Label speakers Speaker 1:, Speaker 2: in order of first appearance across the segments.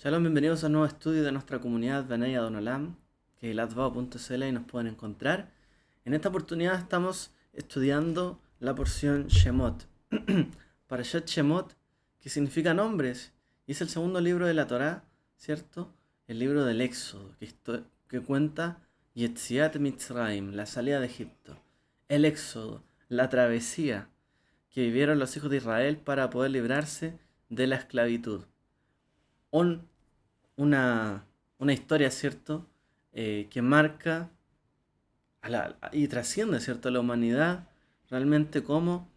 Speaker 1: Shalom, bienvenidos a un nuevo estudio de nuestra comunidad Benay Adonolam, que es elatvao.cl y nos pueden encontrar. En esta oportunidad estamos estudiando la porción Shemot, Parashat Shemot, que significa nombres, y es el segundo libro de la Torá, ¿cierto? El libro del Éxodo, que cuenta Yetziat Mitzrayim, la salida de Egipto, el Éxodo, la travesía que vivieron los hijos de Israel para poder librarse de la esclavitud. Un una, una historia, ¿cierto? Que marca y trasciende, ¿cierto? A la humanidad, realmente como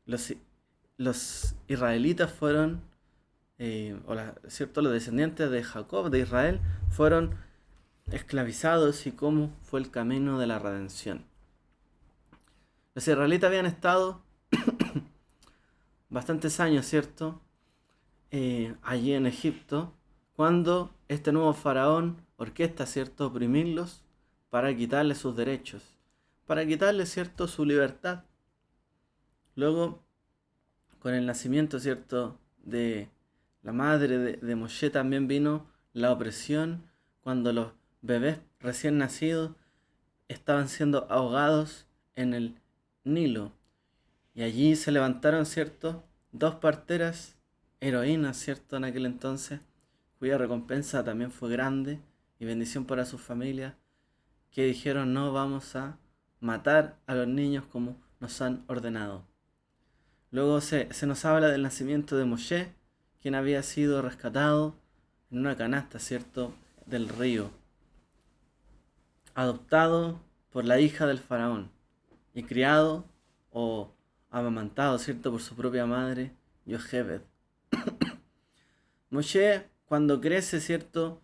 Speaker 1: los israelitas fueron, ¿cierto? Los descendientes de Jacob, de Israel, fueron esclavizados y cómo fue el camino de la redención. Los israelitas habían estado bastantes años, ¿cierto? Allí en Egipto, cuando este nuevo faraón orquesta, ¿cierto?, oprimirlos para quitarles sus derechos, para quitarles, ¿cierto?, su libertad. Luego, con el nacimiento, ¿cierto?, de la madre de Moshe también vino la opresión, cuando los bebés recién nacidos estaban siendo ahogados en el Nilo. Y allí se levantaron, ¿cierto?, dos parteras heroínas, ¿cierto?, en aquel entonces, cuya recompensa también fue grande y bendición para sus familias, que dijeron: no vamos a matar a los niños como nos han ordenado. Luego se nos habla del nacimiento de Moshe, quien había sido rescatado en una canasta, ¿cierto?, del río, adoptado por la hija del faraón y criado o amamantado, ¿cierto?, por su propia madre, Yochebed. Moshe, cuando crece, ¿cierto?,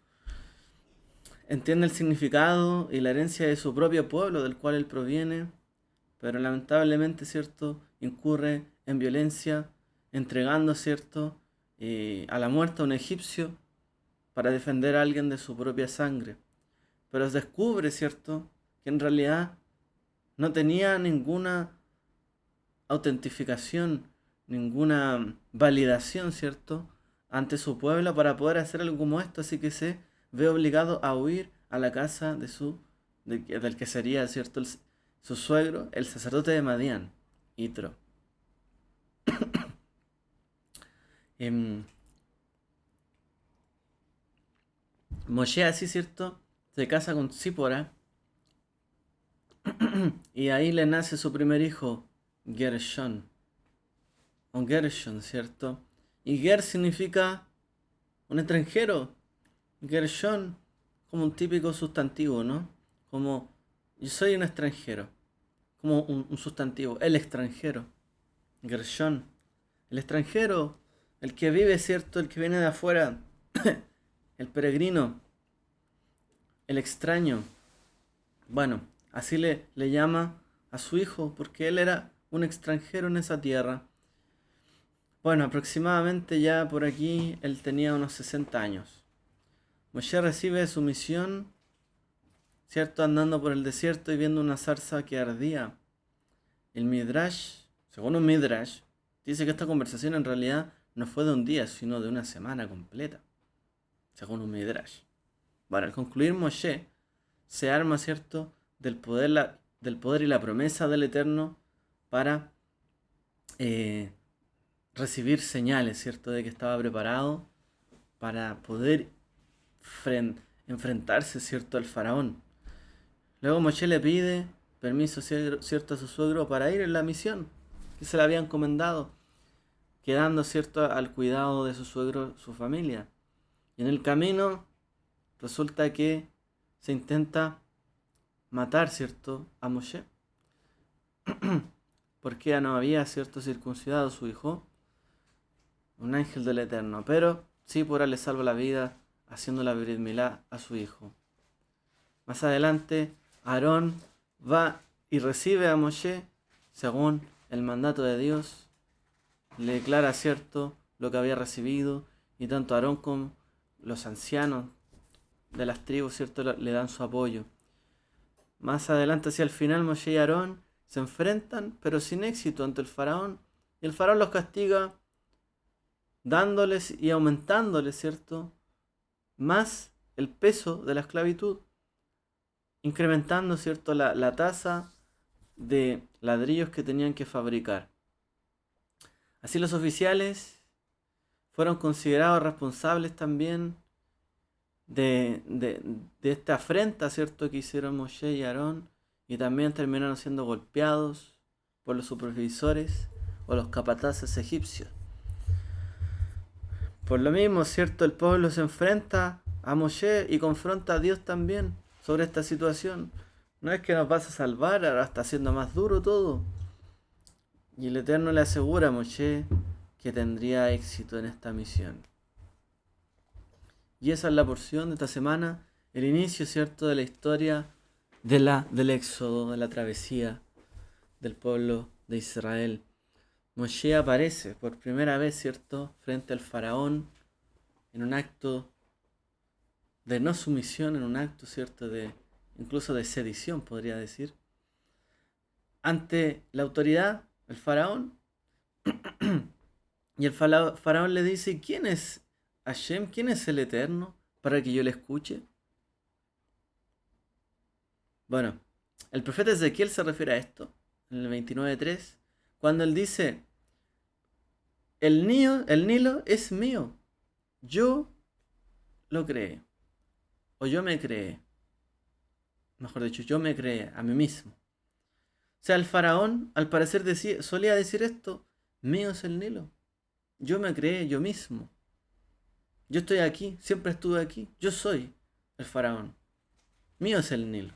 Speaker 1: entiende el significado y la herencia de su propio pueblo del cual él proviene, pero lamentablemente, ¿cierto?, incurre en violencia, entregando, ¿cierto?, a la muerte a un egipcio para defender a alguien de su propia sangre. Pero se descubre, ¿cierto?, que en realidad no tenía ninguna autentificación, ninguna validación, ¿cierto?, ante su pueblo para poder hacer algo como esto, así que se ve obligado a huir a la casa del que sería, ¿cierto?, su suegro, el sacerdote de Madián, Itro. Em, Moshe así, ¿cierto?, se casa con Zípora y ahí le nace su primer hijo, Gershon, o Gershon, ¿cierto? Y Ger significa un extranjero. Gershon, como un típico sustantivo, ¿no? Como yo soy un extranjero, como un sustantivo, el extranjero. Gershon, el extranjero, el que vive, ¿cierto? El que viene de afuera, el peregrino, el extraño. Bueno, así le llama a su hijo, porque él era un extranjero en esa tierra. Bueno, aproximadamente ya por aquí él tenía unos 60 años. Moshe recibe su misión, ¿cierto?, andando por el desierto y viendo una zarza que ardía. El Midrash, según un Midrash, dice que esta conversación en realidad no fue de un día, sino de una semana completa, según un Midrash. Bueno, al concluir Moshe se arma, ¿cierto?, del poder y la promesa del Eterno para eh, recibir señales, ¿cierto?, de que estaba preparado para poder enfrentarse, ¿cierto?, al faraón. Luego Moshe le pide permiso, ¿cierto?, a su suegro para ir en la misión que se le había encomendado, quedando, ¿cierto?, al cuidado de su suegro, su familia. Y en el camino resulta que se intenta matar, ¿cierto?, a Moshe, porque ya no había, ¿cierto?, circuncidado a su hijo, un ángel del Eterno, pero Zípora le salva la vida haciendo la Brit Milá a su hijo. Más adelante, Aarón va y recibe a Moshe según el mandato de Dios, le declara, cierto, lo que había recibido, y tanto Aarón como los ancianos de las tribus, cierto, le dan su apoyo. Más adelante, hacia el final, Moshe y Aarón se enfrentan, pero sin éxito, ante el faraón, y el faraón los castiga dándoles y aumentándoles, ¿cierto?, más el peso de la esclavitud, incrementando, ¿cierto?, la tasa de ladrillos que tenían que fabricar. Así los oficiales fueron considerados responsables también de esta afrenta, ¿cierto?, que hicieron Moshe y Aarón, y también terminaron siendo golpeados por los supervisores o los capataces egipcios. Por lo mismo, ¿cierto?, el pueblo se enfrenta a Moshe y confronta a Dios también sobre esta situación. No es que nos vas a salvar, ahora está siendo más duro todo. Y el Eterno le asegura a Moshe que tendría éxito en esta misión. Y esa es la porción de esta semana, el inicio, ¿cierto?, de la historia del éxodo, de la travesía del pueblo de Israel. Moshe aparece por primera vez, ¿cierto?, frente al faraón en un acto de no sumisión, en un acto, ¿cierto?, de incluso de sedición, podría decir, ante la autoridad, el faraón. Y el faraón le dice: ¿quién es Hashem? ¿Quién es el Eterno? Para que yo le escuche. Bueno, el profeta Ezequiel se refiere a esto, en el 29:3, cuando él dice: el Nilo es mío, yo lo creé, o yo me creé, mejor dicho, yo me creé a mí mismo. O sea, el faraón, al parecer, solía decir esto: mío es el Nilo, yo me creé yo mismo, yo estoy aquí, siempre estuve aquí, yo soy el faraón, mío es el Nilo.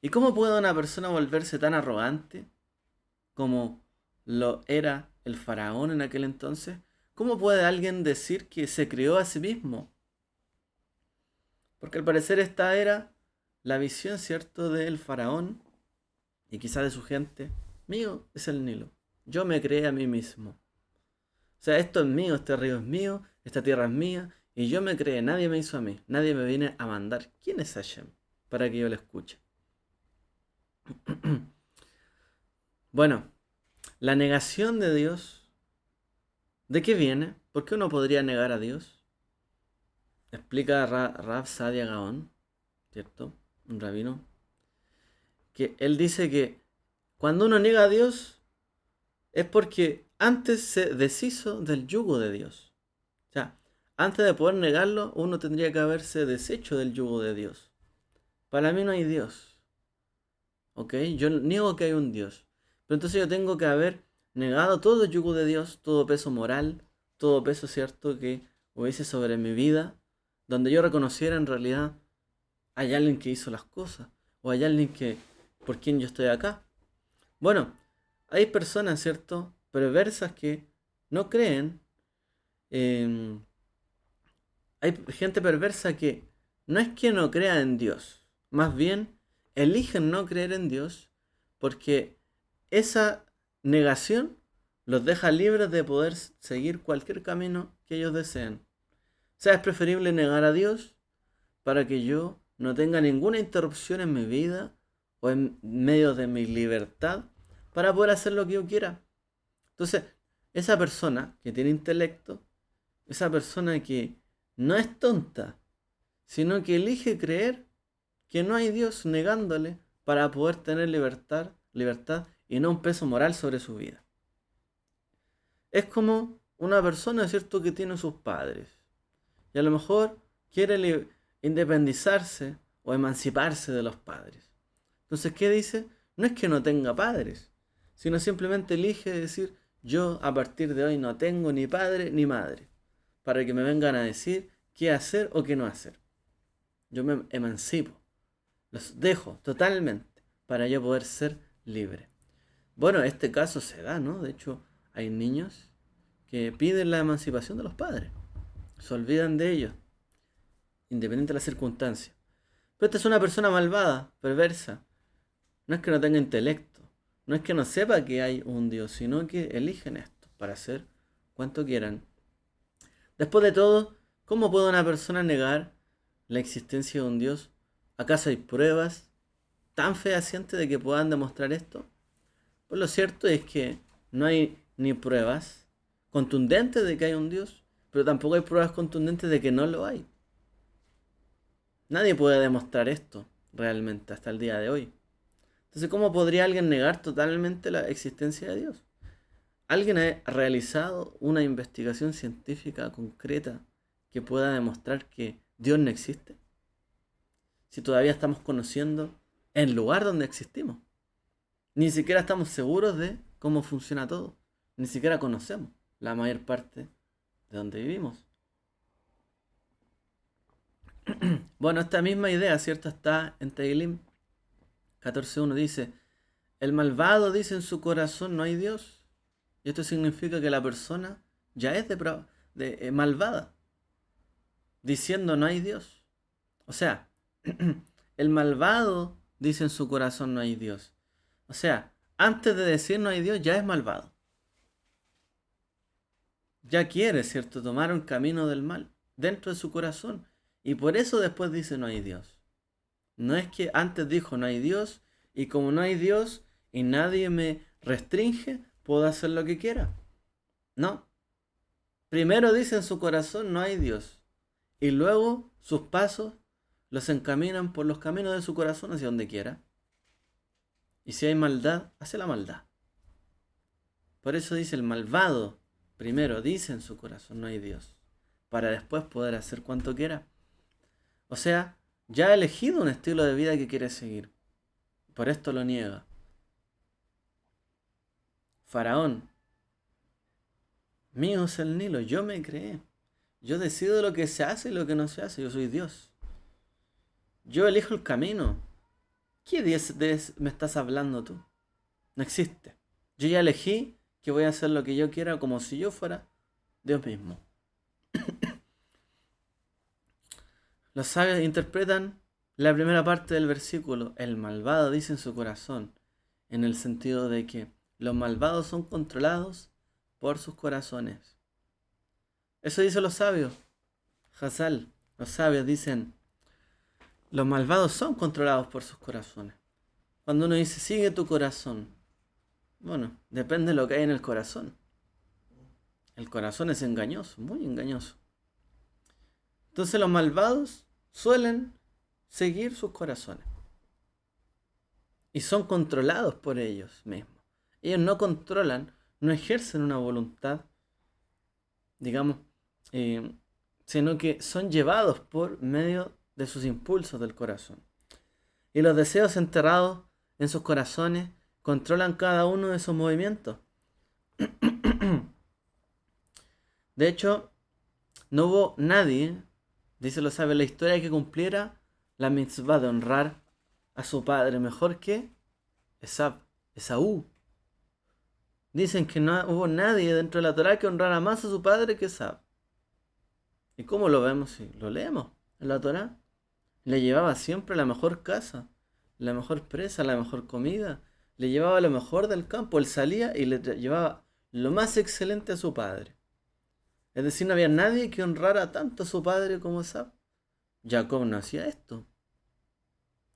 Speaker 1: ¿Y cómo puede una persona volverse tan arrogante como lo era el faraón en aquel entonces? ¿Cómo puede alguien decir que se creó a sí mismo? Porque al parecer esta era la visión, ¿cierto?, del faraón y quizás de su gente. Mío es el Nilo, yo me creé a mí mismo. O sea, esto es mío, este río es mío, esta tierra es mía, y yo me creé, nadie me hizo a mí, nadie me viene a mandar. ¿Quién es Hashem para que yo le escuche? Bueno, la negación de Dios, ¿de qué viene? ¿Por qué uno podría negar a Dios? Explica Rav Sadia Gaon, ¿cierto?, un rabino, que él dice que cuando uno niega a Dios es porque antes se deshizo del yugo de Dios. O sea, antes de poder negarlo, uno tendría que haberse deshecho del yugo de Dios. Para mí no hay Dios, ¿ok? Yo niego que hay un Dios. Pero entonces yo tengo que haber negado todo el yugo de Dios, todo peso moral, todo peso, ¿cierto?, que hubiese sobre mi vida, donde yo reconociera en realidad hay alguien que hizo las cosas, o hay alguien por quien yo estoy acá. Bueno, hay personas, ¿cierto?, perversas que no creen. Hay gente perversa que no es que no crea en Dios, más bien eligen no creer en Dios porque esa negación los deja libres de poder seguir cualquier camino que ellos deseen. O sea, es preferible negar a Dios para que yo no tenga ninguna interrupción en mi vida o en medio de mi libertad para poder hacer lo que yo quiera. Entonces, esa persona que tiene intelecto, esa persona que no es tonta, sino que elige creer que no hay Dios, negándole para poder tener libertad y no un peso moral sobre su vida. Es como una persona, ¿cierto?, que tiene sus padres y a lo mejor quiere independizarse o emanciparse de los padres. Entonces, ¿qué dice? No es que no tenga padres, sino simplemente elige decir: yo a partir de hoy no tengo ni padre ni madre, para que me vengan a decir qué hacer o qué no hacer. Yo me emancipo, los dejo totalmente para yo poder ser libre. Bueno, este caso se da, ¿no? De hecho, hay niños que piden la emancipación de los padres, se olvidan de ellos, independiente de las circunstancias. Pero esta es una persona malvada, perversa. No es que no tenga intelecto, no es que no sepa que hay un Dios, sino que eligen esto para hacer cuanto quieran. Después de todo, ¿cómo puede una persona negar la existencia de un Dios? ¿Acaso hay pruebas tan fehacientes de que puedan demostrar esto? Pues lo cierto es que no hay ni pruebas, contundentes de que hay un Dios, pero tampoco hay pruebas contundentes de que no lo hay. Nadie puede demostrar esto realmente hasta el día de hoy. Entonces, ¿cómo podría alguien negar totalmente la existencia de Dios? ¿Alguien ha realizado una investigación científica concreta que pueda demostrar que Dios no existe? Si todavía estamos conociendo el lugar donde existimos. Ni siquiera estamos seguros de cómo funciona todo. Ni siquiera conocemos la mayor parte de donde vivimos. Bueno, esta misma idea, ¿cierto? Está en Tehilim 14.1. Dice, el malvado dice en su corazón no hay Dios. Y esto significa que la persona ya es malvada, diciendo no hay Dios. O sea, el malvado dice en su corazón no hay Dios. O sea, antes de decir no hay Dios ya es malvado. Ya quiere, ¿cierto?, tomar un camino del mal dentro de su corazón. Y por eso después dice no hay Dios. No es que antes dijo no hay Dios y como no hay Dios y nadie me restringe, puedo hacer lo que quiera. No. Primero dice en su corazón no hay Dios. Y luego sus pasos los encaminan por los caminos de su corazón hacia donde quiera. Y si hay maldad, hace la maldad. Por eso dice el malvado. Primero dice en su corazón no hay Dios. Para después poder hacer cuanto quiera. O sea, ya ha elegido un estilo de vida que quiere seguir. Por esto lo niega. Faraón. Mío es el Nilo, yo me creé. Yo decido lo que se hace y lo que no se hace. Yo soy Dios. Yo elijo el camino. ¿Qué Dios me estás hablando tú? No existe. Yo ya elegí que voy a hacer lo que yo quiera como si yo fuera Dios mismo. Los sabios interpretan la primera parte del versículo. El malvado dice en su corazón. En el sentido de que los malvados son controlados por sus corazones. Eso dicen los sabios. Hazal, los sabios dicen, los malvados son controlados por sus corazones. Cuando uno dice, sigue tu corazón, bueno, depende de lo que hay en el corazón. El corazón es engañoso, muy engañoso. Entonces los malvados suelen seguir sus corazones. Y son controlados por ellos mismos. Ellos no controlan, no ejercen una voluntad, digamos, sino que son llevados por medio de sus impulsos del corazón. Y los deseos enterrados en sus corazones controlan cada uno de esos movimientos. De hecho, no hubo nadie, dice lo sabe la historia, que cumpliera la mitzvah de honrar a su padre mejor que Esaú. Dicen que no hubo nadie dentro de la Torá que honrara más a su padre que Esaú. ¿Y cómo lo vemos? Si lo leemos en la Torá. Le llevaba siempre la mejor casa, la mejor presa, la mejor comida. Le llevaba lo mejor del campo. Él salía y le llevaba lo más excelente a su padre. Es decir, no había nadie que honrara tanto a su padre como Esaú. Jacob no hacía esto.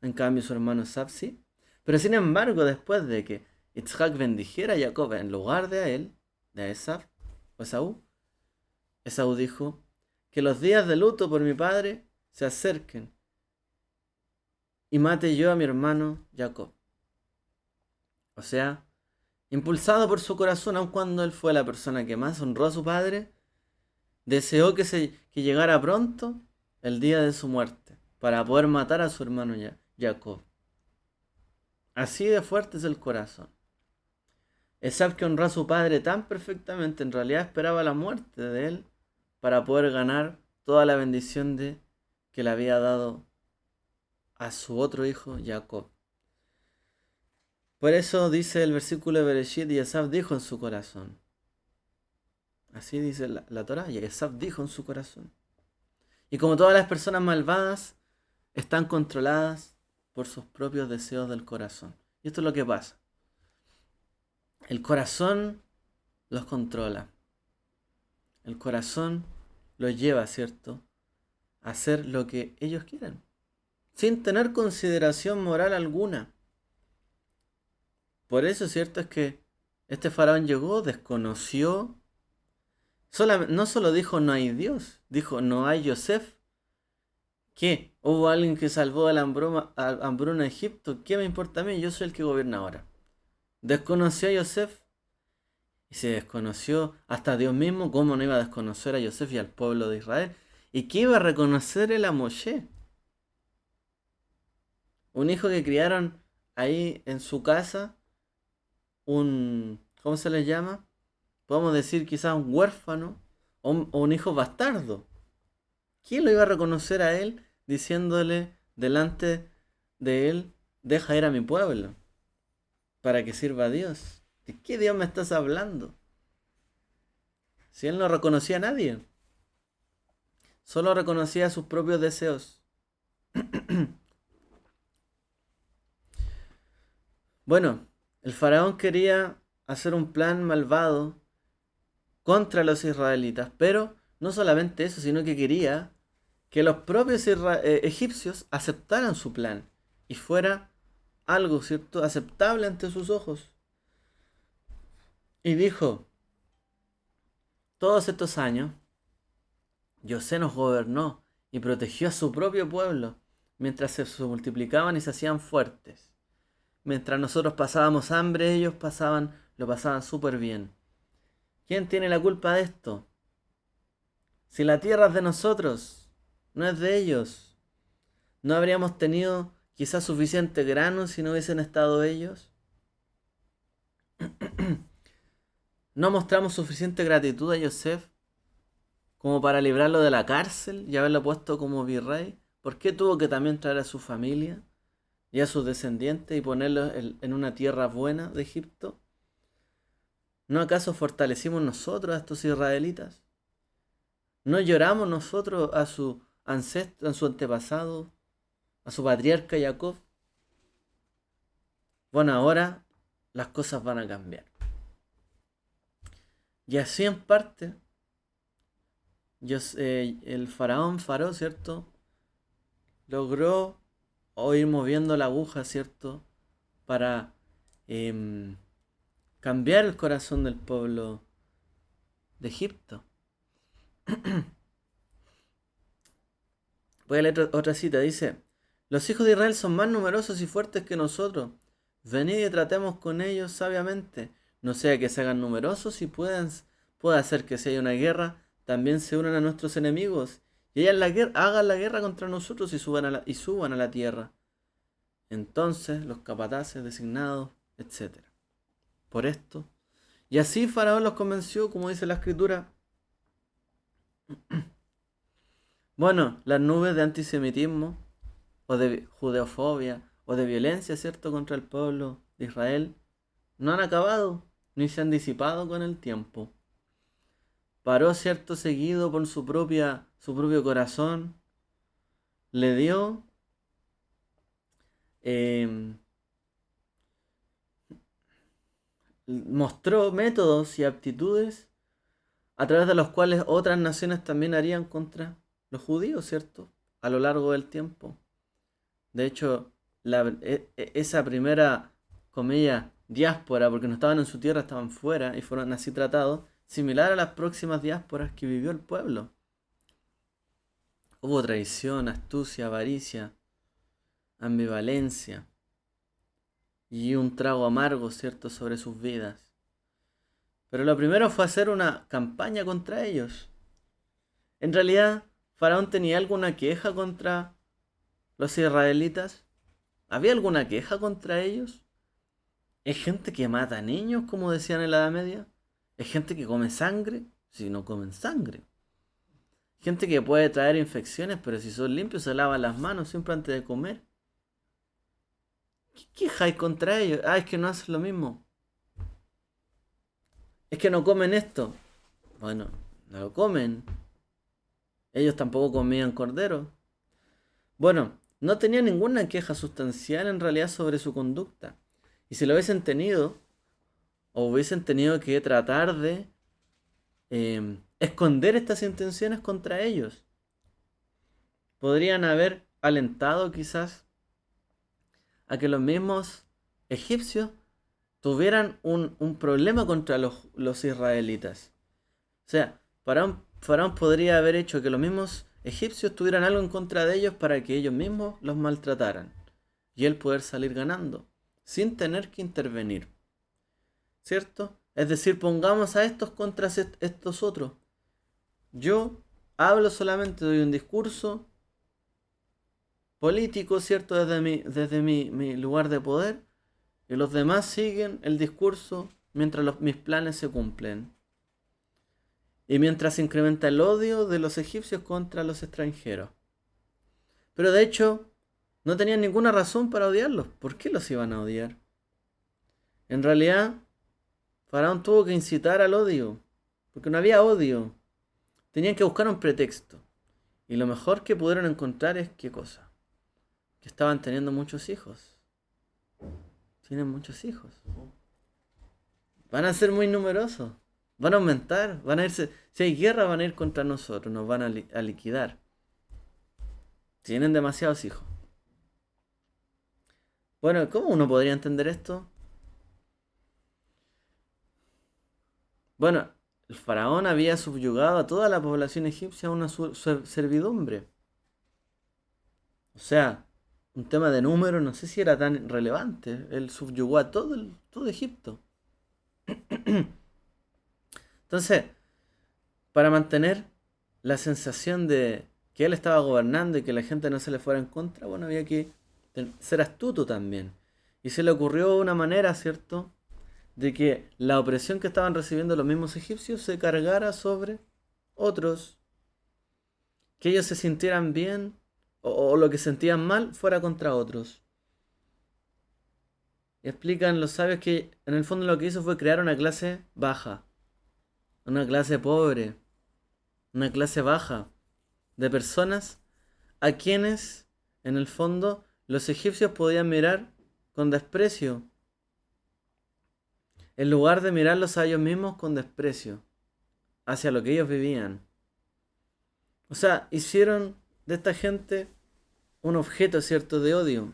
Speaker 1: En cambio, su hermano Esaú sí. Pero sin embargo, después de que Isaac bendijera a Jacob en lugar de a él, de Esaú, Esaú dijo, que los días de luto por mi padre se acerquen y mate yo a mi hermano Jacob. O sea, impulsado por su corazón, aun cuando él fue la persona que más honró a su padre, deseó que llegara pronto el día de su muerte, para poder matar a su hermano Jacob. Así de fuerte es el corazón. Esaú, que honró a su padre tan perfectamente, en realidad esperaba la muerte de él para poder ganar toda la bendición que le había dado a su otro hijo Jacob. Por eso dice el versículo de Bereshit, y Esaú dijo en su corazón. Así dice la Torá, y Esaú dijo en su corazón. Y como todas las personas malvadas, están controladas por sus propios deseos del corazón. Y esto es lo que pasa. El corazón los controla. El corazón los lleva, ¿cierto?, a hacer lo que ellos quieren, sin tener consideración moral alguna. Por eso, ¿cierto?, es que este faraón llegó, desconoció No solo dijo no hay Dios, dijo no hay Yosef. ¿Qué? ¿Hubo alguien que salvó de la hambruna a Egipto? ¿Qué me importa a mí? Yo soy el que gobierna ahora. Desconoció a Yosef y se desconoció hasta Dios mismo. ¿Cómo no iba a desconocer a Yosef y al pueblo de Israel? ¿Y qué iba a reconocer él a Moshe? Un hijo que criaron ahí en su casa, ¿cómo se le llama? Podemos decir quizás un huérfano o un hijo bastardo. ¿Quién lo iba a reconocer a él diciéndole delante de él, deja ir a mi pueblo para que sirva a Dios? ¿De qué Dios me estás hablando? Si él no reconocía a nadie, solo reconocía sus propios deseos. Bueno, el faraón quería hacer un plan malvado contra los israelitas, pero no solamente eso, sino que quería que los propios egipcios aceptaran su plan y fuera algo, ¿cierto?, aceptable ante sus ojos. Y dijo, todos estos años, José nos gobernó y protegió a su propio pueblo, mientras se multiplicaban y se hacían fuertes. Mientras nosotros pasábamos hambre, ellos lo pasaban súper bien. ¿Quién tiene la culpa de esto? Si la tierra es de nosotros, no es de ellos. ¿No habríamos tenido quizás suficiente grano si no hubiesen estado ellos? ¿No mostramos suficiente gratitud a Yosef como para librarlo de la cárcel y haberlo puesto como virrey? ¿Por qué tuvo que también traer a su familia y a sus descendientes y ponerlos en una tierra buena de Egipto? ¿No acaso fortalecimos nosotros a estos israelitas? ¿No lloramos nosotros a su ancestro, a su antepasado, a su patriarca Jacob? Bueno, ahora las cosas van a cambiar. Y así en parte, el faraón, ¿cierto?, logró ir moviendo la aguja, ¿cierto?, para cambiar el corazón del pueblo de Egipto. Voy a leer otra cita, dice, los hijos de Israel son más numerosos y fuertes que nosotros. Venid y tratemos con ellos sabiamente, no sea que se hagan numerosos y pueda hacer que si hay una guerra, también se unan a nuestros enemigos y hagan la guerra contra nosotros y suban a la tierra. Entonces los capataces designados, etc. Por esto, y así Faraón los convenció, como dice la escritura. Bueno, las nubes de antisemitismo o de judeofobia o de violencia, ¿cierto?, contra el pueblo de Israel no han acabado ni se han disipado con el tiempo. Paró, ¿cierto?, seguido por su propio corazón, le dio mostró métodos y aptitudes a través de los cuales otras naciones también harían contra los judíos, ¿cierto?, a lo largo del tiempo. De hecho, esa primera, comilla, diáspora, porque no estaban en su tierra, estaban fuera y fueron así tratados, similar a las próximas diásporas que vivió el pueblo. Hubo traición, astucia, avaricia, ambivalencia y un trago amargo, ¿cierto?, sobre sus vidas. Pero lo primero fue hacer una campaña contra ellos. En realidad, Faraón tenía alguna queja contra los israelitas. ¿Había alguna queja contra ellos? ¿Es gente que mata niños, como decían en la Edad Media? ¿Es gente que come sangre? Si no comen sangre. Gente que puede traer infecciones, pero si son limpios se lavan las manos siempre antes de comer. ¿Qué quejáis contra ellos? Ah, es que no hacen lo mismo. Es que no comen esto. Bueno, no lo comen. Ellos tampoco comían cordero. Bueno, no tenía ninguna queja sustancial en realidad sobre su conducta. Y si lo hubiesen tenido, o hubiesen tenido que tratar de esconder estas intenciones contra ellos, podrían haber alentado quizás a que los mismos egipcios tuvieran un problema contra los israelitas. O sea, Faraón podría haber hecho que los mismos egipcios tuvieran algo en contra de ellos para que ellos mismos los maltrataran y él poder salir ganando sin tener que intervenir, ¿cierto? Es decir, pongamos a estos contra estos otros. Yo hablo solamente, doy un discurso político, ¿cierto? Desde mi lugar de poder, y los demás siguen el discurso mientras mis planes se cumplen. Y mientras se incrementa el odio de los egipcios contra los extranjeros. Pero de hecho, no tenían ninguna razón para odiarlos. ¿Por qué los iban a odiar? En realidad, Faraón tuvo que incitar al odio, porque no había odio. Tenían que buscar un pretexto. Y lo mejor que pudieron encontrar es ¿qué cosa? Que estaban teniendo muchos hijos. Tienen muchos hijos. Van a ser muy numerosos. Van a aumentar. Van a irse. Si hay guerra, van a ir contra nosotros. Nos van a liquidar. Tienen demasiados hijos. Bueno, ¿cómo uno podría entender esto? Bueno, el faraón había subyugado a toda la población egipcia a una servidumbre. O sea, un tema de número no sé si era tan relevante. Él subyugó a todo Egipto. Entonces, para mantener la sensación de que él estaba gobernando y que la gente no se le fuera en contra, bueno, había que ser astuto también. Y se le ocurrió una manera, ¿cierto?, de que la opresión que estaban recibiendo los mismos egipcios se cargara sobre otros. Que ellos se sintieran bien o lo que sentían mal fuera contra otros. Y explican los sabios que en el fondo lo que hizo fue crear una clase baja, una clase pobre, una clase baja de personas a quienes en el fondo los egipcios podían mirar con desprecio, en lugar de mirarlos a ellos mismos con desprecio hacia lo que ellos vivían. O sea, hicieron de esta gente un objeto, ¿cierto?, de odio.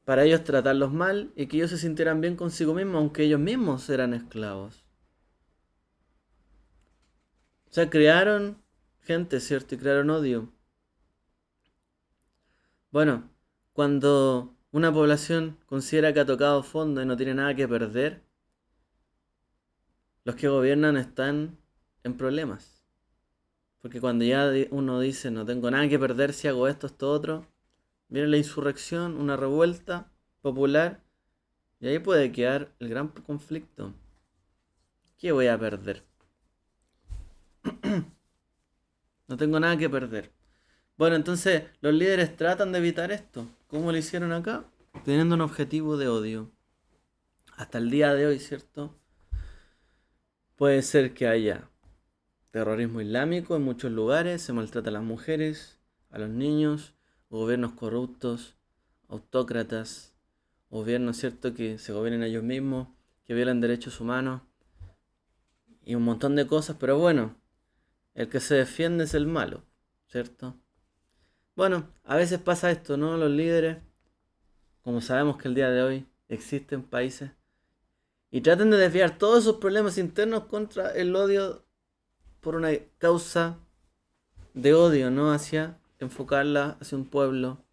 Speaker 1: Para ellos tratarlos mal y que ellos se sintieran bien consigo mismos, aunque ellos mismos eran esclavos. O sea, crearon gente, ¿cierto? Y crearon odio. Bueno, cuando una población considera que ha tocado fondo y no tiene nada que perder, los que gobiernan están en problemas. Porque cuando ya uno dice no tengo nada que perder si hago esto otro, viene la insurrección, una revuelta popular, y ahí puede quedar el gran conflicto. ¿Qué voy a perder? No tengo nada que perder. Bueno, entonces los líderes tratan de evitar esto. ¿Cómo lo hicieron acá? Teniendo un objetivo de odio. Hasta el día de hoy, ¿cierto? Puede ser que haya terrorismo islámico en muchos lugares, se maltrata a las mujeres, a los niños, gobiernos corruptos, autócratas, gobiernos, ¿cierto?, que se gobiernan ellos mismos, que violan derechos humanos y un montón de cosas, pero bueno, el que se defiende es el malo, ¿cierto? Bueno, a veces pasa esto, ¿no? Los líderes, como sabemos que el día de hoy existen países, y tratan de desviar todos sus problemas internos contra el odio por una causa de odio, ¿no? Hacia enfocarla hacia un pueblo.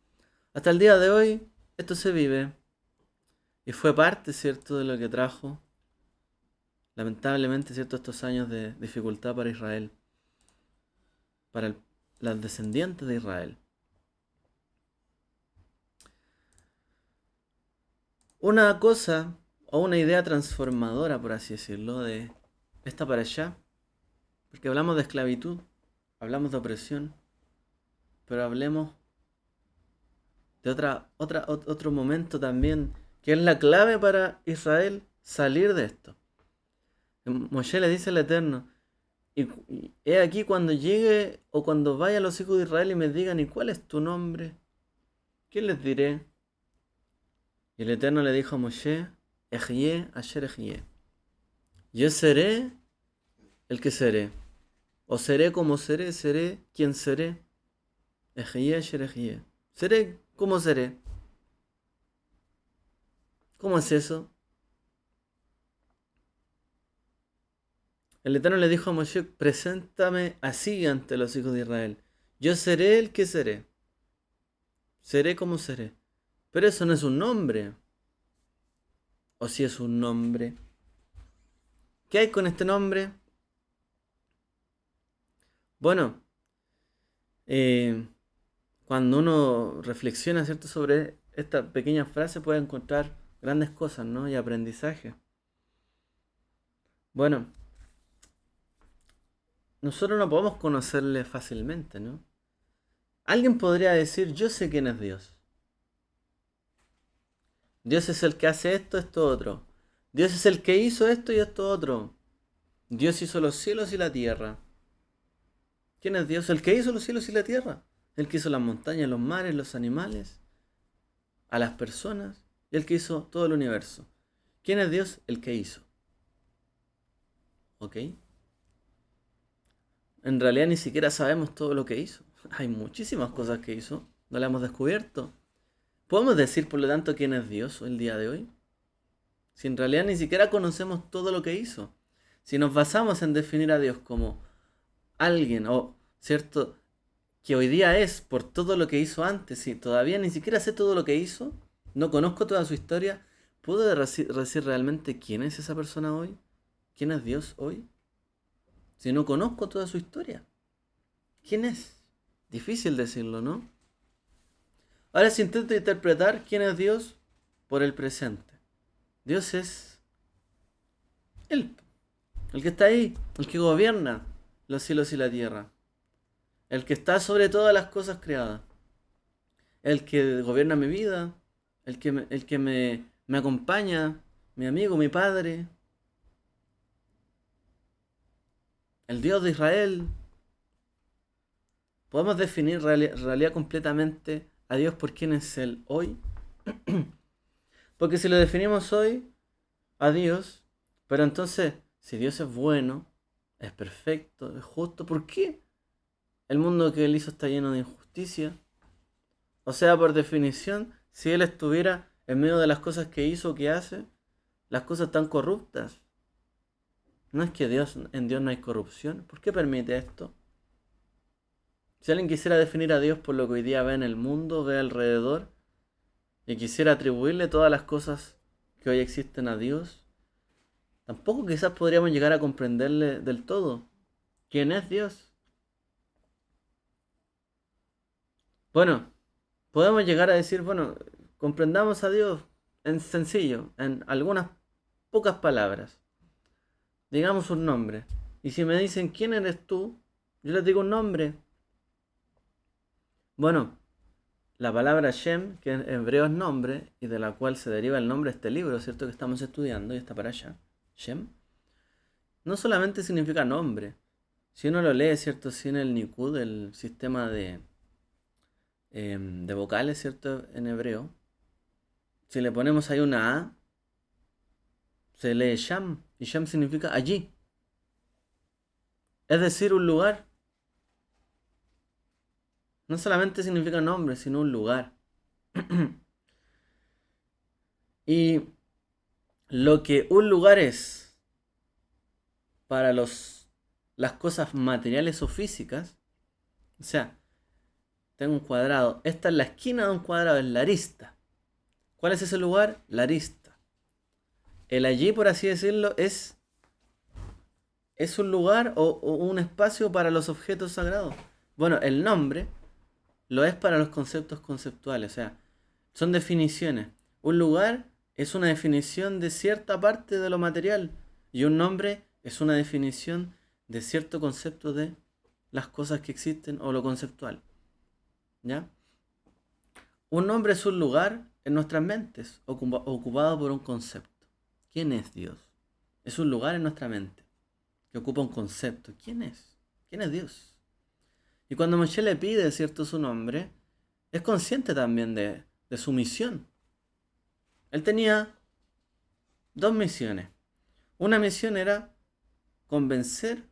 Speaker 1: Hasta el día de hoy esto se vive y fue parte, ¿cierto?, de lo que trajo lamentablemente, ¿cierto?, estos años de dificultad para Israel, para las descendientes de Israel. Una cosa o una idea transformadora, por así decirlo, de esta para allá, porque hablamos de esclavitud, hablamos de opresión, pero hablemos de otro momento también, que es la clave para Israel salir de esto. Moshe le dice al Eterno, y he aquí cuando llegue o cuando vaya los hijos de Israel y me digan, ¿y cuál es tu nombre? ¿Qué les diré? Y el Eterno le dijo a Moshe, Ejie Asher Ejie. Yo seré el que seré. O seré como seré quien seré. Ejie Asher Ejie. Seré como seré. ¿Cómo es eso? El Eterno le dijo a Moshe, preséntame así ante los hijos de Israel. Yo seré el que seré. Seré como seré. Pero eso no es un nombre. ¿O si es un nombre? ¿Qué hay con este nombre? Bueno, cuando uno reflexiona, ¿cierto?, sobre esta pequeña frase puede encontrar grandes cosas, ¿no? Y aprendizaje. Bueno, nosotros no podemos conocerle fácilmente, ¿no? Alguien podría decir, yo sé quién es Dios. Dios es el que hace esto, esto, otro. Dios es el que hizo esto y esto, otro. Dios hizo los cielos y la tierra. ¿Quién es Dios? El que hizo los cielos y la tierra. El que hizo las montañas, los mares, los animales, a las personas, y el que hizo todo el universo. ¿Quién es Dios? El que hizo. ¿Ok? En realidad ni siquiera sabemos todo lo que hizo. Hay muchísimas cosas que hizo. No las hemos descubierto. ¿Podemos decir, por lo tanto, quién es Dios el día de hoy? Si en realidad ni siquiera conocemos todo lo que hizo. Si nos basamos en definir a Dios como alguien, o cierto, que hoy día es por todo lo que hizo antes, y todavía ni siquiera sé todo lo que hizo, no conozco toda su historia, ¿puedo decir realmente quién es esa persona hoy? ¿Quién es Dios hoy? Si no conozco toda su historia. ¿Quién es? Difícil decirlo, ¿no? Ahora si intento interpretar quién es Dios por el presente. Dios es Él, el que está ahí, el que gobierna los cielos y la tierra, el que está sobre todas las cosas creadas, el que gobierna mi vida, el que me acompaña, mi amigo, mi padre, el Dios de Israel. ¿Podemos definir realidad completamente a Dios por quién es Él hoy? Porque si lo definimos hoy, a Dios, pero entonces, si Dios es bueno, es perfecto, es justo, ¿por qué el mundo que Él hizo está lleno de injusticia? O sea, por definición, si Él estuviera en medio de las cosas que hizo o que hace, las cosas están corruptas. No es que en Dios no hay corrupción. ¿Por qué permite esto? Si alguien quisiera definir a Dios por lo que hoy día ve en el mundo, ve alrededor, y quisiera atribuirle todas las cosas que hoy existen a Dios, tampoco quizás podríamos llegar a comprenderle del todo. ¿Quién es Dios? Bueno, podemos llegar a decir, bueno, comprendamos a Dios en sencillo, en algunas pocas palabras. Digamos un nombre. Y si me dicen, ¿quién eres tú? Yo les digo un nombre. Bueno, la palabra Shem, que en hebreo es nombre, y de la cual se deriva el nombre de este libro, ¿cierto? Que estamos estudiando, y está para allá, Shem, no solamente significa nombre. Si uno lo lee, ¿cierto? Si en el Nikud, el sistema de vocales, ¿cierto? En hebreo, si le ponemos ahí una A, se lee Sham, y Sham significa allí. Es decir, un lugar. No solamente significa nombre, sino un lugar. Y lo que un lugar es para las cosas materiales o físicas, o sea, tengo un cuadrado, esta es la esquina de un cuadrado, es la arista. ¿Cuál es ese lugar? La arista. El allí, por así decirlo, es un lugar o un espacio para los objetos sagrados. Bueno, el nombre lo es para los conceptos conceptuales, o sea, son definiciones. Un lugar es una definición de cierta parte de lo material y un nombre es una definición de cierto concepto de las cosas que existen o lo conceptual. ¿Ya? Un nombre es un lugar en nuestras mentes ocupado por un concepto. ¿Quién es Dios? Es un lugar en nuestra mente que ocupa un concepto. ¿Quién es? ¿Quién es Dios? Y cuando Moshe le pide, ¿cierto?, su nombre, es consciente también de su misión. Él tenía dos misiones. Una misión era convencer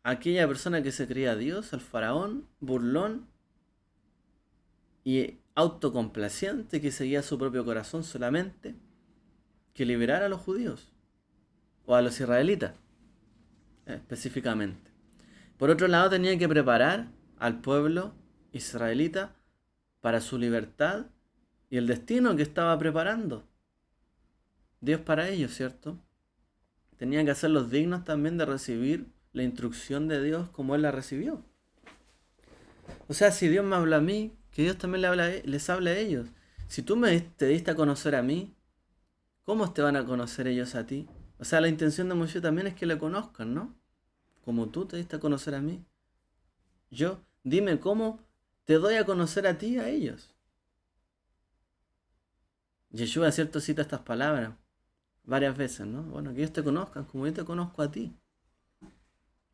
Speaker 1: a aquella persona que se creía Dios, al faraón, burlón y autocomplaciente que seguía su propio corazón solamente, que liberara a los judíos o a los israelitas. específicamente. Por otro lado, tenía que preparar al pueblo israelita para su libertad y el destino que estaba preparando Dios para ellos, ¿cierto? Tenían que hacerlos dignos también de recibir la instrucción de Dios como Él la recibió. O sea, si Dios me habla a mí, que Dios también les habla a ellos. Si tú te diste a conocer a mí, ¿cómo te van a conocer ellos a ti? O sea, la intención de Moisés también es que le conozcan, ¿no? Como tú te diste a conocer a mí. Dime cómo te doy a conocer a ti, a ellos. Yeshua, ¿cierto? Cita estas palabras varias veces, ¿no? Bueno, que ellos te conozcan como yo te conozco a ti.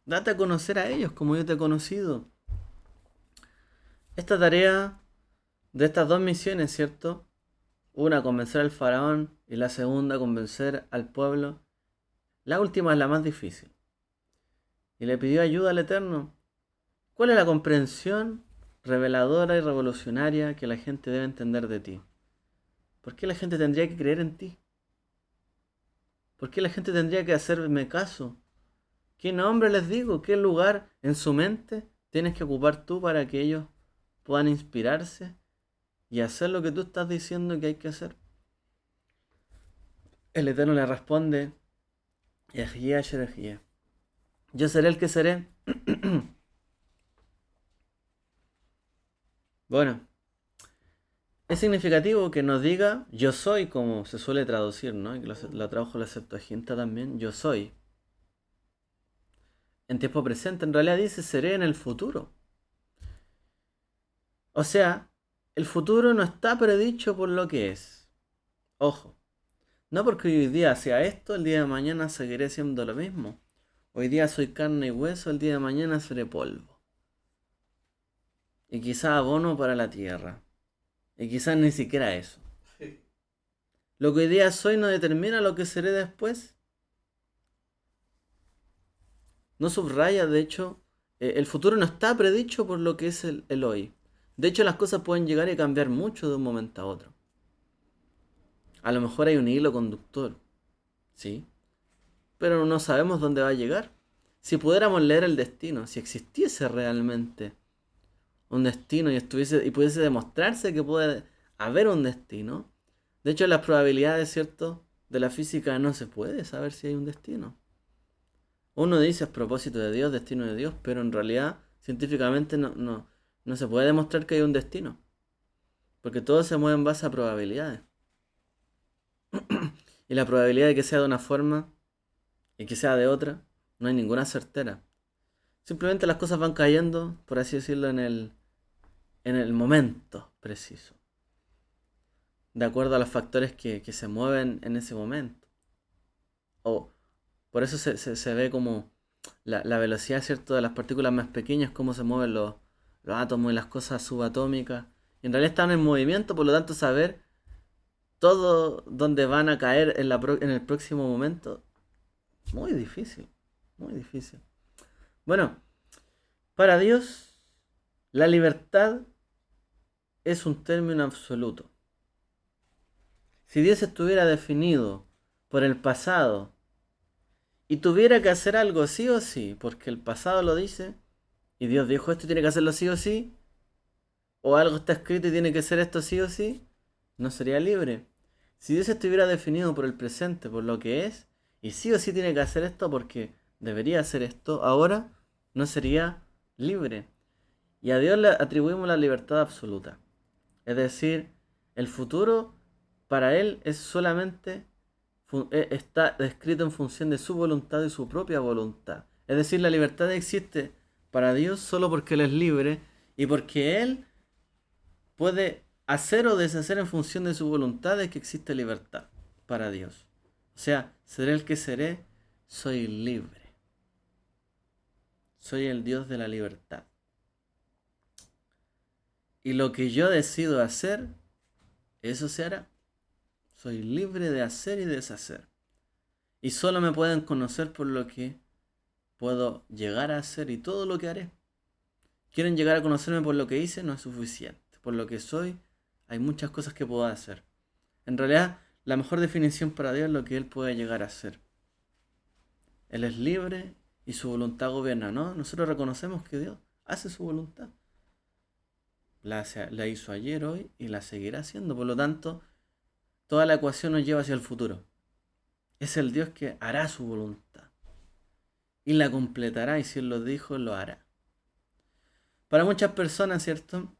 Speaker 1: Date a conocer a ellos como yo te he conocido. Esta tarea de estas dos misiones, ¿cierto? Una, convencer al faraón, y la segunda, convencer al pueblo. La última es la más difícil. Y le pidió ayuda al Eterno. ¿Cuál es la comprensión reveladora y revolucionaria que la gente debe entender de ti? ¿Por qué la gente tendría que creer en ti? ¿Por qué la gente tendría que hacerme caso? ¿Qué nombre les digo? ¿Qué lugar en su mente tienes que ocupar tú para que ellos puedan inspirarse y hacer lo que tú estás diciendo que hay que hacer? El Eterno le responde: Ejie asher ejie. Yo seré el que seré. Bueno, es significativo que nos diga yo soy, como se suele traducir, ¿no? Y que lo tradujo la Septuaginta también, yo soy. En tiempo presente, en realidad dice seré en el futuro. O sea, el futuro no está predicho por lo que es. Ojo, no porque hoy día sea esto, el día de mañana seguiré siendo lo mismo. Hoy día soy carne y hueso, el día de mañana seré polvo. Y quizá abono para la tierra. Y quizás ni siquiera eso. Lo que hoy día soy no determina lo que seré después. No subraya, de hecho, el futuro no está predicho por lo que es el hoy. De hecho, las cosas pueden llegar y cambiar mucho de un momento a otro. A lo mejor hay un hilo conductor, ¿sí? Pero no sabemos dónde va a llegar. Si pudiéramos leer el destino, si existiese realmente un destino y pudiese demostrarse que puede haber un destino, de hecho las probabilidades, ¿cierto?, de la física no se puede saber si hay un destino. Uno dice es propósito de Dios, destino de Dios, pero en realidad científicamente no se puede demostrar que hay un destino, porque todo se mueve en base a probabilidades. Y la probabilidad de que sea de una forma y que sea de otra, no hay ninguna certera. Simplemente las cosas van cayendo, por así decirlo, en el momento preciso, de acuerdo a los factores que se mueven en ese momento. O por eso se ve como la velocidad, ¿cierto?, de las partículas más pequeñas, cómo se mueven los átomos y las cosas subatómicas. Y en realidad están en movimiento, por lo tanto saber todo dónde van a caer en el próximo momento, muy difícil, muy difícil. Bueno, para Dios, la libertad es un término absoluto. Si Dios estuviera definido por el pasado y tuviera que hacer algo sí o sí, porque el pasado lo dice, y Dios dijo esto tiene que hacerlo sí o sí, o algo está escrito y tiene que ser esto sí o sí, no sería libre. Si Dios estuviera definido por el presente, por lo que es, y sí o sí tiene que hacer esto porque debería hacer esto, ahora no sería libre. Y a Dios le atribuimos la libertad absoluta. Es decir, el futuro para Él es solamente, está descrito en función de su voluntad y su propia voluntad. Es decir, la libertad existe para Dios solo porque Él es libre y porque Él puede hacer o deshacer en función de su voluntad, de que existe libertad para Dios. O sea, seré el que seré, soy libre. Soy el Dios de la libertad. Y lo que yo decido hacer, eso se hará. Soy libre de hacer y deshacer. Y solo me pueden conocer por lo que puedo llegar a hacer y todo lo que haré. Quieren llegar a conocerme por lo que hice, no es suficiente. Por lo que soy, hay muchas cosas que puedo hacer. En realidad, la mejor definición para Dios es lo que Él puede llegar a hacer. Él es libre y su voluntad gobierna, ¿no? Nosotros reconocemos que Dios hace su voluntad. La hizo ayer, hoy y la seguirá haciendo. Por lo tanto, toda la ecuación nos lleva hacia el futuro. Es el Dios que hará su voluntad y la completará, y si Él lo dijo, lo hará. Para muchas personas, ¿cierto?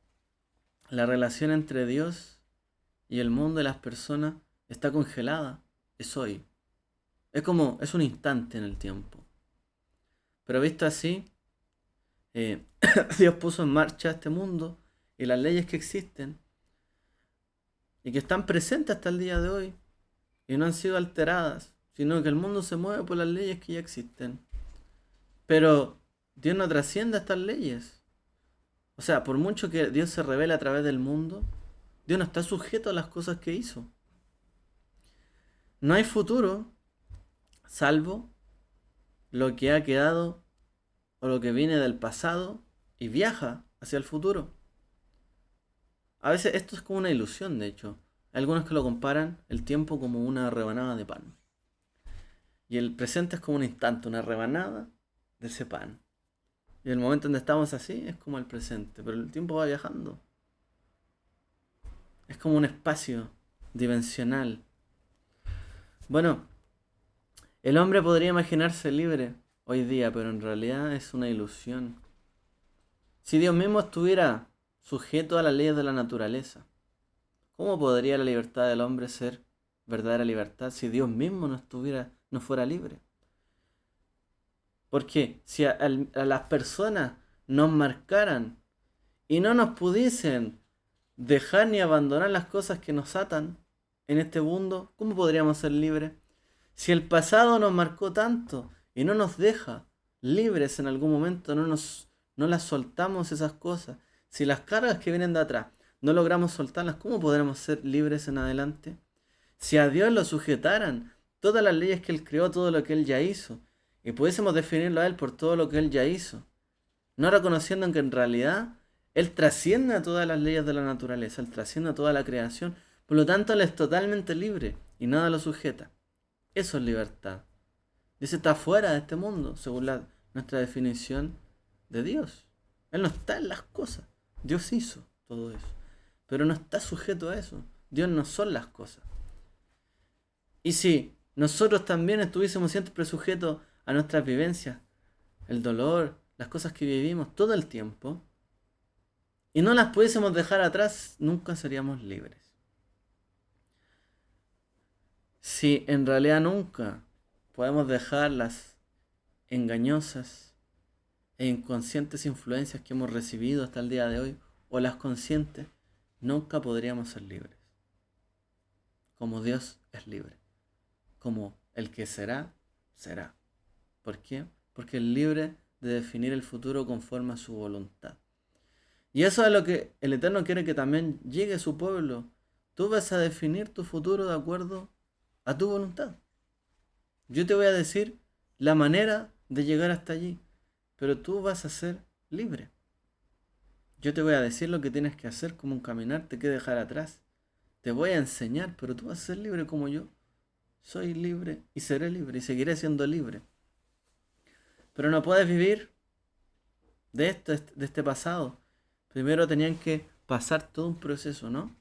Speaker 1: La relación entre Dios y el mundo y las personas está congelada. Es hoy. Es un instante en el tiempo. Pero visto así, Dios puso en marcha este mundo y las leyes que existen y que están presentes hasta el día de hoy y no han sido alteradas, sino que el mundo se mueve por las leyes que ya existen. Pero Dios no trasciende estas leyes. O sea, por mucho que Dios se revele a través del mundo, Dios no está sujeto a las cosas que hizo. No hay futuro salvo lo que ha quedado o lo que viene del pasado y viaja hacia el futuro. A veces esto es como una ilusión, de hecho. Hay algunos que lo comparan el tiempo como una rebanada de pan. Y el presente es como un instante, una rebanada de ese pan. Y el momento en que estamos así es como el presente, pero el tiempo va viajando. Es como un espacio dimensional. Bueno, el hombre podría imaginarse libre hoy día, pero en realidad es una ilusión. Si Dios mismo estuviera sujeto a las leyes de la naturaleza, ¿cómo podría la libertad del hombre ser verdadera libertad si Dios mismo no fuera libre? Porque si a las personas nos marcaran y no nos pudiesen dejar ni abandonar las cosas que nos atan en este mundo, ¿cómo podríamos ser libres? Si el pasado nos marcó tanto y no nos deja libres en algún momento, no las soltamos esas cosas, si las cargas que vienen de atrás no logramos soltarlas, ¿cómo podremos ser libres en adelante? Si a Dios lo sujetaran todas las leyes que Él creó, todo lo que Él ya hizo, y pudiésemos definirlo a Él por todo lo que Él ya hizo, no reconociendo que en realidad Él trasciende a todas las leyes de la naturaleza, Él trasciende a toda la creación, por lo tanto Él es totalmente libre y nada lo sujeta. Eso es libertad. Dice, está fuera de este mundo, según nuestra definición de Dios. Él no está en las cosas. Dios hizo todo eso. Pero no está sujeto a eso. Dios no son las cosas. Y si nosotros también estuviésemos siempre sujetos a nuestras vivencias, el dolor, las cosas que vivimos todo el tiempo, y no las pudiésemos dejar atrás, nunca seríamos libres. Si en realidad nunca podemos dejar las engañosas e inconscientes influencias que hemos recibido hasta el día de hoy, o las conscientes, nunca podríamos ser libres. Como Dios es libre. Como el que será, será. ¿Por qué? Porque es libre de definir el futuro conforme a su voluntad. Y eso es lo que el Eterno quiere que también llegue a su pueblo. Tú vas a definir tu futuro de acuerdo a tu voluntad. Yo te voy a decir la manera de llegar hasta allí, pero tú vas a ser libre. Yo te voy a decir lo que tienes que hacer, cómo encaminarte, qué dejar atrás. Te voy a enseñar, pero tú vas a ser libre como yo. Soy libre y seré libre y seguiré siendo libre. Pero no puedes vivir de esto, de este pasado. Primero tenían que pasar todo un proceso, ¿no?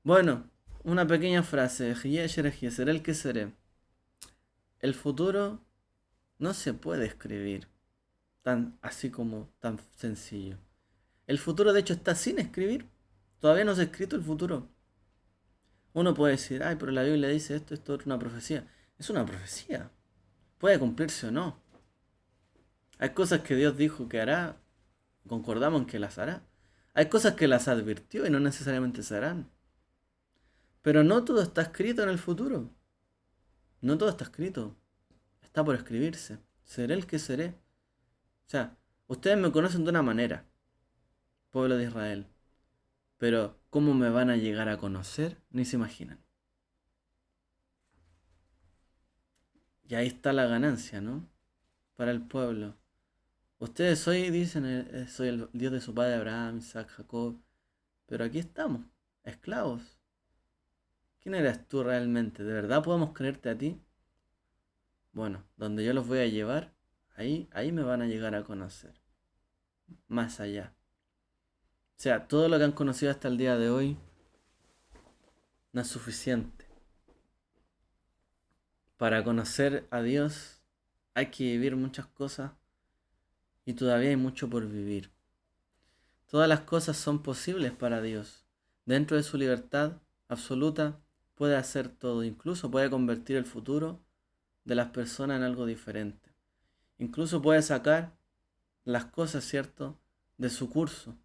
Speaker 1: Bueno, una pequeña frase. Seré el que seré. El futuro no se puede escribir tan así como tan sencillo. El futuro de hecho está sin escribir. Todavía no se ha escrito el futuro. Uno puede decir, ay, pero la Biblia dice esto es una profecía. Es una profecía. Puede cumplirse o no. Hay cosas que Dios dijo que hará, concordamos en que las hará. Hay cosas que las advirtió y no necesariamente se harán. Pero no todo está escrito en el futuro. No todo está escrito. Está por escribirse. Seré el que seré. O sea, ustedes me conocen de una manera, pueblo de Israel. Pero ¿cómo me van a llegar a conocer? Ni se imaginan. Y ahí está la ganancia, ¿no? Para el pueblo. Ustedes hoy dicen, soy el Dios de su padre Abraham, Isaac, Jacob. Pero aquí estamos, esclavos. ¿Quién eres tú realmente? ¿De verdad podemos creerte a ti? bueno, donde yo los voy a llevar, ahí me van a llegar a conocer. Más allá. O sea, todo lo que han conocido hasta el día de hoy no es suficiente. Para conocer a Dios hay que vivir muchas cosas y todavía hay mucho por vivir. Todas las cosas son posibles para Dios. Dentro de su libertad absoluta puede hacer todo, incluso puede convertir el futuro de las personas en algo diferente. Incluso puede sacar las cosas, ¿cierto?, de su curso,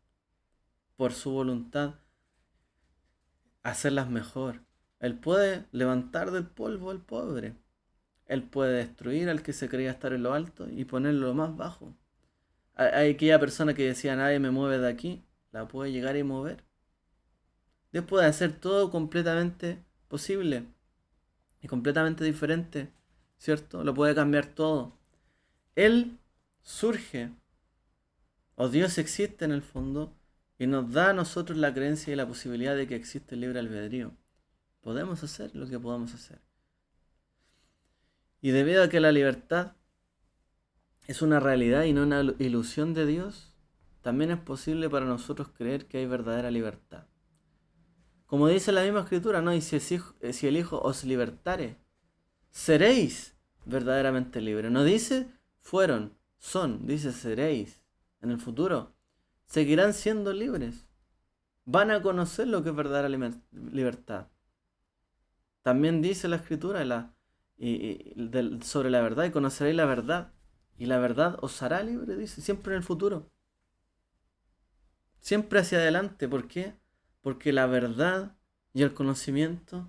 Speaker 1: por su voluntad, hacerlas mejor. Él puede levantar del polvo al pobre. Él puede destruir al que se creía estar en lo alto y ponerlo en lo más bajo. Hay aquella persona que decía nadie me mueve de aquí, la puede llegar y mover. Dios puede hacer todo completamente posible y completamente diferente, ¿cierto? Lo puede cambiar todo. Él surge, o Dios existe en el fondo, y nos da a nosotros la creencia y la posibilidad de que existe el libre albedrío. Podemos hacer lo que podamos hacer. Y debido a que la libertad es una realidad y no una ilusión de Dios, también es posible para nosotros creer que hay verdadera libertad. Como dice la misma escritura, ¿no? Y si el Hijo os libertare, seréis verdaderamente libres. No dice fueron, son, dice seréis. En el futuro seguirán siendo libres. Van a conocer lo que es verdadera libertad. También dice la escritura sobre la verdad, y conoceréis la verdad. Y la verdad os hará libre, dice, siempre en el futuro. Siempre hacia adelante. ¿Por qué? Porque la verdad y el conocimiento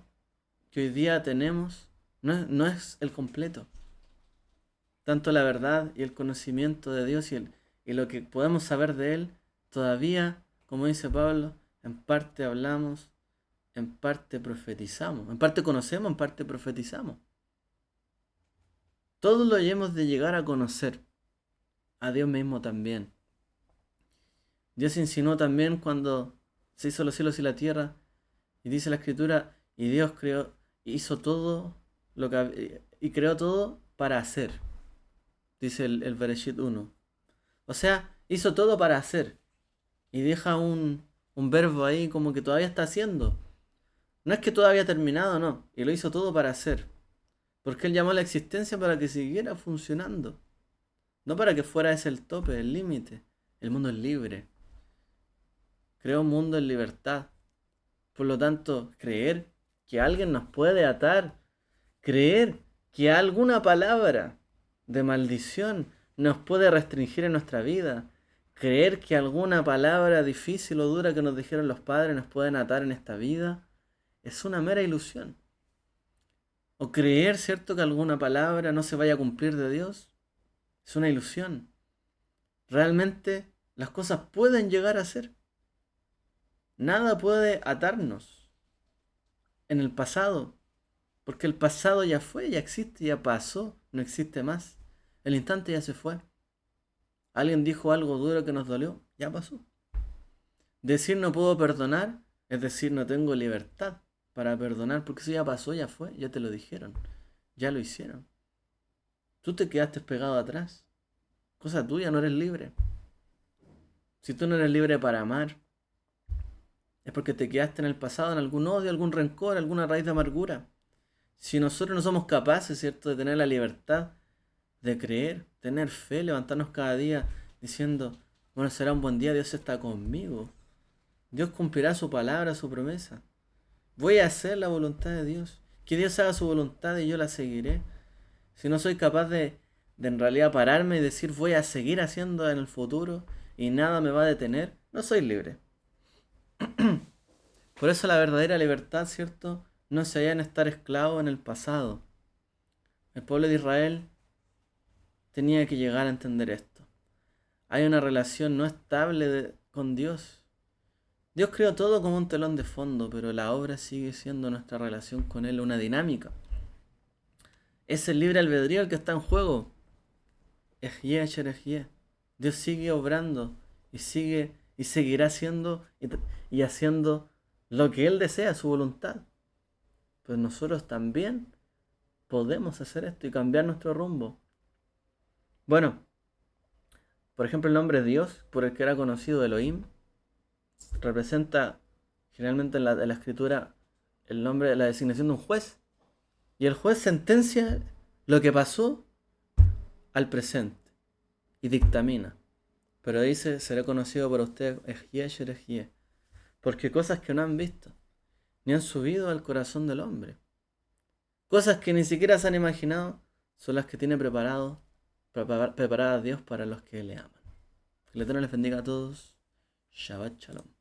Speaker 1: que hoy día tenemos no es el completo. Tanto la verdad y el conocimiento de Dios y lo que podemos saber de Él, todavía, como dice Pablo, en parte hablamos, en parte profetizamos. En parte conocemos, en parte profetizamos. Todos lo hemos de llegar a conocer. A Dios mismo también. Dios insinuó también cuando se hizo los cielos y la tierra. Y dice la escritura, y Dios hizo todo y creó todo para hacer. Dice el Bereshit 1. O sea, hizo todo para hacer. Y deja un verbo ahí como que todavía está haciendo. No es que todavía ha terminado, no. Y lo hizo todo para hacer. Porque Él llamó a la existencia para que siguiera funcionando. No para que fuera ese el tope, el límite. El mundo es libre. Creó un mundo en libertad. Por lo tanto, creer que alguien nos puede atar, creer que alguna palabra de maldición nos puede restringir en nuestra vida, creer que alguna palabra difícil o dura que nos dijeron los padres nos pueden atar en esta vida, es una mera ilusión. O creer, ¿cierto?, que alguna palabra no se vaya a cumplir de Dios, es una ilusión. Realmente las cosas pueden llegar a ser. Nada puede atarnos en el pasado, porque el pasado ya fue, ya existe, ya pasó, no existe más. El instante ya se fue. Alguien dijo algo duro que nos dolió, ya pasó. Decir no puedo perdonar, es decir, no tengo libertad para perdonar, porque eso ya pasó, ya fue, ya te lo dijeron, ya lo hicieron. Tú te quedaste pegado atrás. Cosa tuya, no eres libre. Si tú no eres libre para amar, es porque te quedaste en el pasado, en algún odio, algún rencor, alguna raíz de amargura. Si nosotros no somos capaces, ¿cierto?, de tener la libertad de creer, tener fe, levantarnos cada día diciendo, bueno, será un buen día, Dios está conmigo. Dios cumplirá su palabra, su promesa. Voy a hacer la voluntad de Dios. Que Dios haga su voluntad y yo la seguiré. Si no soy capaz de en realidad pararme y decir voy a seguir haciendo en el futuro y nada me va a detener, no soy libre. Por eso la verdadera libertad, ¿cierto?, no se halla en estar esclavo en el pasado. El pueblo de Israel tenía que llegar a entender esto. Hay una relación no estable con Dios. Dios creó todo como un telón de fondo, pero la obra sigue siendo nuestra relación con Él, una dinámica. Es el libre albedrío el que está en juego. Ejie, Ejie. Dios sigue obrando y seguirá haciendo y haciendo lo que Él desea, su voluntad. Pues nosotros también podemos hacer esto y cambiar nuestro rumbo. Bueno, por ejemplo, el nombre Dios, por el que era conocido Elohim, representa generalmente en la escritura el nombre, la designación de un juez. Y el juez sentencia lo que pasó al presente y dictamina. Pero dice, será conocido por usted Ejie Sherejie, porque cosas que no han visto, ni han subido al corazón del hombre, cosas que ni siquiera se han imaginado, son las que tiene preparadas Dios para los que le aman. Que el Eterno les bendiga a todos. Shabbat Shalom.